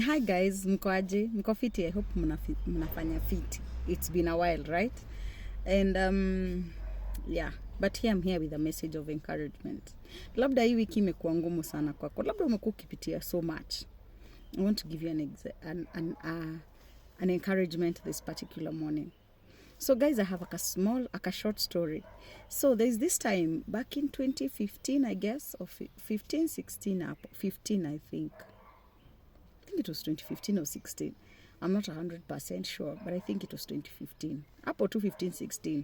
Hi guys, mko aje? Mko fiti? I hope mnafanya fiti. It's been a while, right? And yeah, but here I'm here with a message of encouragement. Labda hii wiki imekuwa ngumu sana kwako. Labda umekuwa ukipitia so much. I want to give you an encouragement this particular morning. So guys, I have a short story. So there's this time back in 2015, I guess, or 15, 16, 15, I think. I think it was 2015 or 16. I'm not 100% sure, but I think it was 2015. Hapo 2015, 16.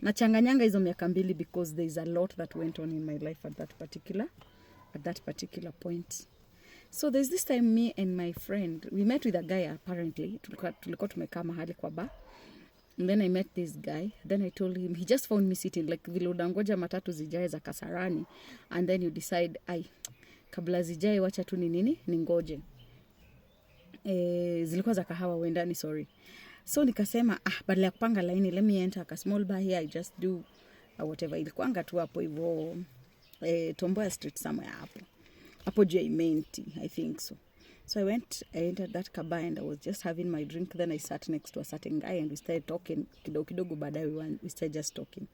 Nachanganyanga hizo miaka mbili because there's a lot that went on in my life at that particular point. So there's this time me and my friend, we met with a guy apparently. Tulikuwa tumekaa mahali kwa bar. And then I met this guy. Then I told him, he just found me sitting like vile udangoja matatu zijae za Kasarani. And then you decide, kabla zijae wacha tu ni ngoje. Zilikuwa za kahawa wendani, sorry. So nikasema, badala ya kupanga laini, let me enter a small bar here, I just do whatever. Ilikuanga tu hapo hivyo, Tomboya Street somewhere hapo. Hapo juu ya Imenti, I think so. So I entered that bar and I was just having my drink. Then I sat next to a certain guy and we started talking. Kidogo baadaye we started just talking.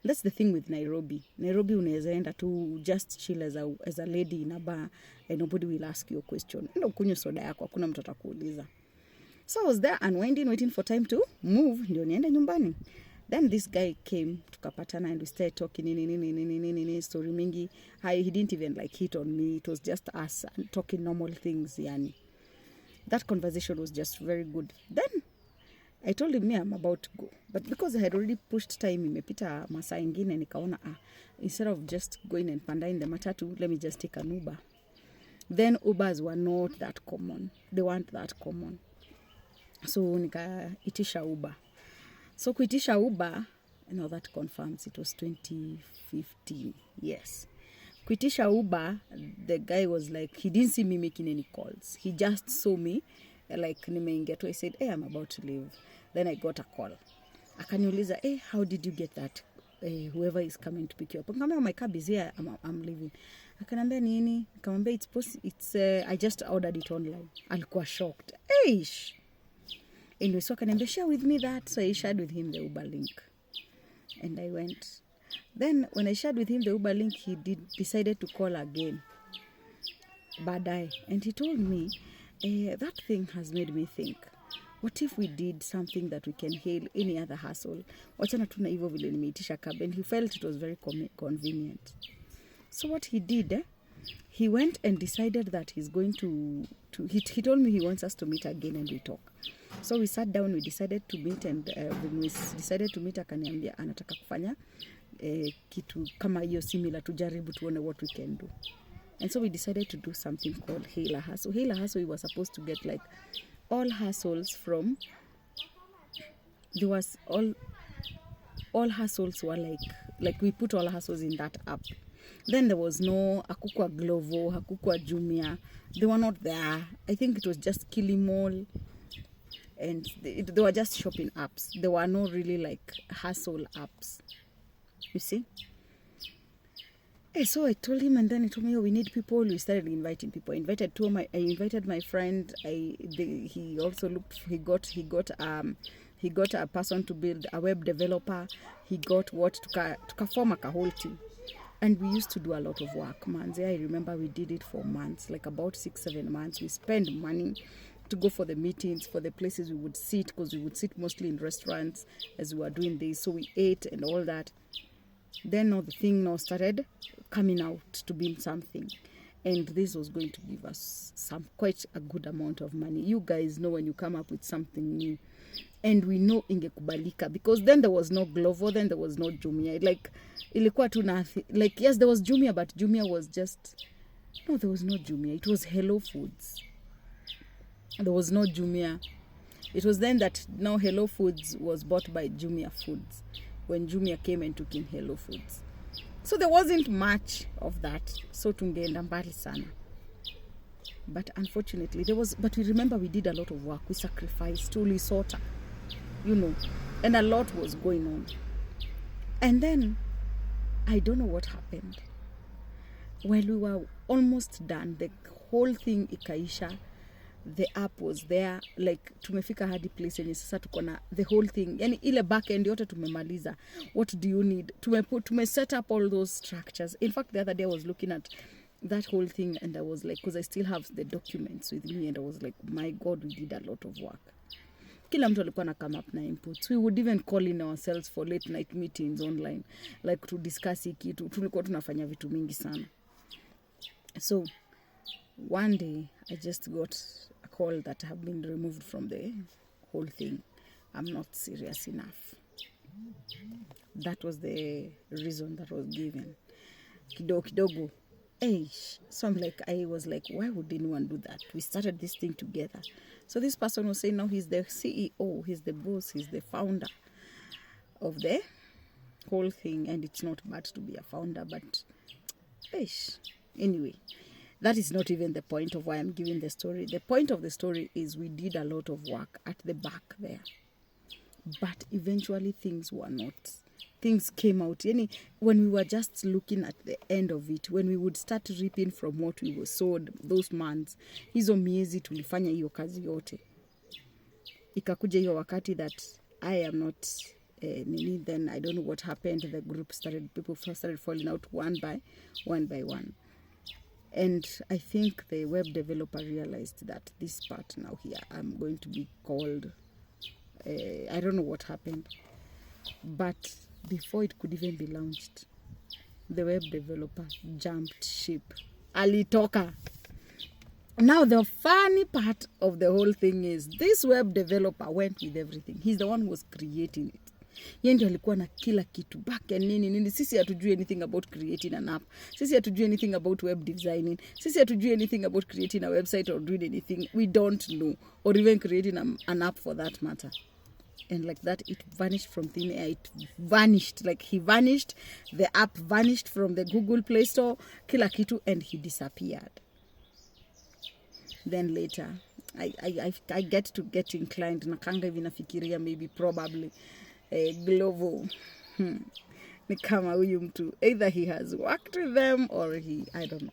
That's the thing with Nairobi. Nairobi unaweza enda to just chill as a lady in a bar and nobody will ask you a question. Enda ukunywe soda yako, hakuna mtu atakuuliza. So I was there unwinding, waiting for time to move, ndio niende nyumbani. Then this guy came, tukapatana and we started talking nini story mingi. He didn't even like hit on me. It was just us talking normal things yani. That conversation was just very good. Then I told him, I'm about to go. But because I had already pushed time, imepita masaa ingine, nikaona, instead of just going and panda in the matatu, let me just take an Uber. Then Ubers were not that common. They weren't that common. So nikaitisha Uber. So kuitisha Uber, that confirms it was 2015. Yes. Kuitisha Uber, the guy was like, he didn't see me making any calls. He just saw me, like, nimeingia tu. I said, I'm about to leave. Then I got a call. Akaniuliza, how did you get that? Whoever is coming to pick you up. Nikamwambia, my cab is here, I'm leaving. Akanambia nini? Nikamwambia, it's I just ordered it online. Alikuwa shocked. Eish! Anyway, so akaniambia, share with me that. So I shared with him the Uber link. And I went. Then when I shared with him the Uber link, he decided to call again. Baadaye. And he told me, that thing has made me think. What if we did something that we can hail any other hustle? Wachana tuna hivyo vile nimeitisha cab. And he felt it was very convenient. So what he did, he went and decided that he's going to he told me he wants us to meet again and we talk. So we sat down, we decided to meet, and when we decided to meet, akaniambia anataka kufanya kitu kama hiyo similar, tujaribu tuone what we can do. And so we decided to do something called Hail a Hustle. Hail a Hustle, we were supposed to get like all hustles from, there was all hustles were like we put all hustles in that app. Then there was no hakukwa Glovo, hakukwa Jumia. They were not there. I think it was just Kilimall. And they were just shopping apps. There were no really like hustle apps. You see? So I told him, and then he told me, we need people. We started inviting people. I invited my friend. He also looked. He got a person to build, a web developer. He got to form a whole team. And we used to do a lot of work, man. I remember we did it for months, like about 6-7 months. We spent money to go for the meetings, for the places we would sit, because we would sit mostly in restaurants as we were doing this. So we ate and all that. Then the thing now started coming out to be something. And this was going to give us quite a good amount of money. You guys know when you come up with something new. And we know ingekubalika, because then there was no Glovo, then there was no Jumia. Like, ilikuwa tu nothing. Like, yes, there was Jumia, but Jumia was just, no, there was no Jumia. It was Hello Foods. There was no Jumia. It was then that now Hello Foods was bought by Jumia Foods, when Jumia came and took in Hello Foods. So there wasn't much of that. So tungeenda mbali sana. But unfortunately, but we remember we did a lot of work. We sacrificed, tulisota, and a lot was going on. And then, I don't know what happened. While we were almost done, the whole thing ikaisha. the app was there, like tumefika hadi place yenye sasa tuko na the whole thing, yani ile back end yote tumemaliza. What do you need? Tume set up all those structures. In fact, the other day I was looking at that whole thing and I was like, because I still have the documents with me, and I was like, my God, we did a lot of work. Kila mtu alikuwa na come up na inputs. We would even call in ourselves for late night meetings online, like to discuss hii kitu. Tulikuwa tunafanya vitu mingi sana. So one day I just got a call that I have been removed from the whole thing. I'm not serious enough. That was the reason that was given. Kidogo. So I was like, why would anyone do that? We started this thing together. So this person was saying, no, he's the CEO, he's the boss, he's the founder of the whole thing, and it's not bad to be a founder, but anyway, that is not even the point of why I'm giving the story. The point of the story is we did a lot of work at the back there, but eventually things came out. When we were just looking at the end of it, when we would start reaping from what we were sowed those months, hizo miezi tulifanya hiyo kazi yote. Ikakuja hiyo wakati that I am not then I don't know what happened. The group people started falling out one by one. And I think the web developer realized that this part now here, I'm going to be called, I don't know what happened, but before it could even be launched, the web developer jumped ship. Alitoka. Now the funny part of the whole thing is this web developer went with everything. He's the one who was creating it. Yeye ndiye alikuwa na kila kitu, back and nini. Sisi hatujui anything about creating an app. Sisi hatujui anything about web designing. Sisi hatujui anything about creating a website or doing anything. We don't know. Or even creating an app for that matter. And like that, it vanished from thin air. It vanished. Like he vanished. The app vanished from the Google Play Store. Kila kitu, and he disappeared. Then later, I get inclined. Nakanga hivi nafikiria maybe probably Glovo. Ni kama huyu mtu. Either he has worked with them or I don't know.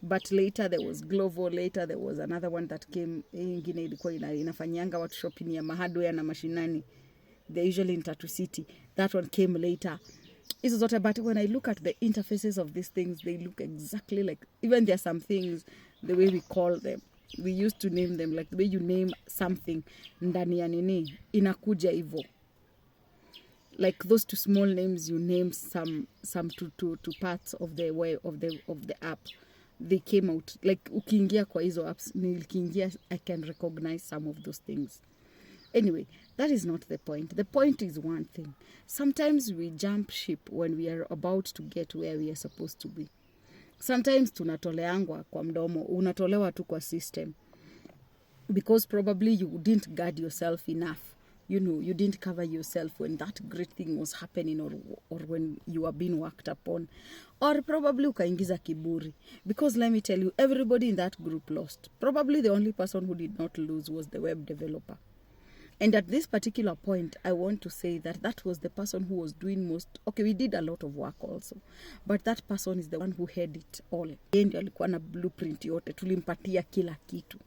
But later there was Glovo. Later there was another one that came. Ingine ilikuwa inafanyanga watu shopping ya mahardware na mashinani. They're usually in Tatu City. That one came later. But when I look at the interfaces of these things, they look exactly like, even there are some things, the way we call them, we used to name them, like the way you name something, ndani ya nini, inakuja hivyo. Like those two small names you name some two parts of the way of the app, they came out. Like ukiingia kwa hizo apps, nilikiingia, I can recognize some of those things. Anyway, that is not the point. The point is one thing. Sometimes we jump ship when we are about to get where we are supposed to be. Sometimes tunatoleangwa kwa mdomo, unatolewa tu kwa system. Because probably you didn't guard yourself enough. You didn't cover yourself when that great thing was happening, or when you were being worked upon. Or probably ukaingiza kiburi. Because let me tell you, everybody in that group lost. Probably the only person who did not lose was the web developer. And at this particular point, I want to say that was the person who was doing most. Okay, we did a lot of work also. But that person is the one who had it all. Yeye ndiye alikuwa na blueprint yote. Tulimpatia kila kitu.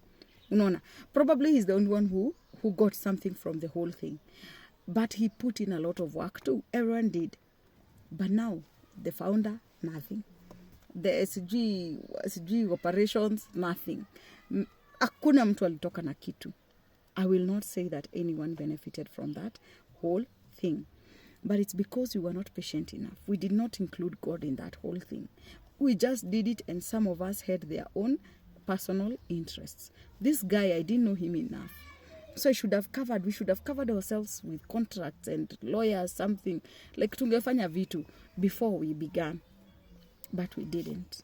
Unaona? Probably he's the only one who got something from the whole thing. But he put in a lot of work too. Everyone did. But now, the founder, nothing. The SG operations, nothing. Hakuna mtu alitoka na kitu. I will not say that anyone benefited from that whole thing. But it's because we were not patient enough. We did not include God in that whole thing. We just did it, and some of us had their own personal interests. This guy, I didn't know him enough. So we should have covered ourselves with contracts and lawyers, something. Like tungefanya vitu before we began. But we didn't.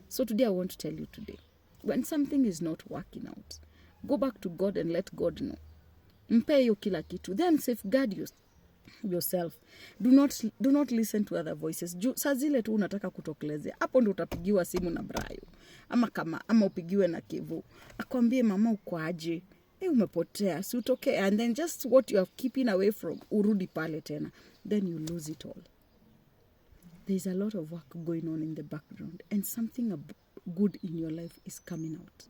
So today I want to tell you today, when something is not working out, go back to God and let God know. Mpe hiyo kila kitu. Then safeguard yourself. Do not listen to other voices. Saa zile tu unataka kutokelezea. Hapo ndo utapigiwa simu na Brayo. Ama upigiwe na Kevo. Akwambie mama uko aje. Umepotea. Si utoke. And then just what you are keeping away from, urudi pale tena. Then you lose it all. There's a lot of work going on in the background. And something good in your life is coming out.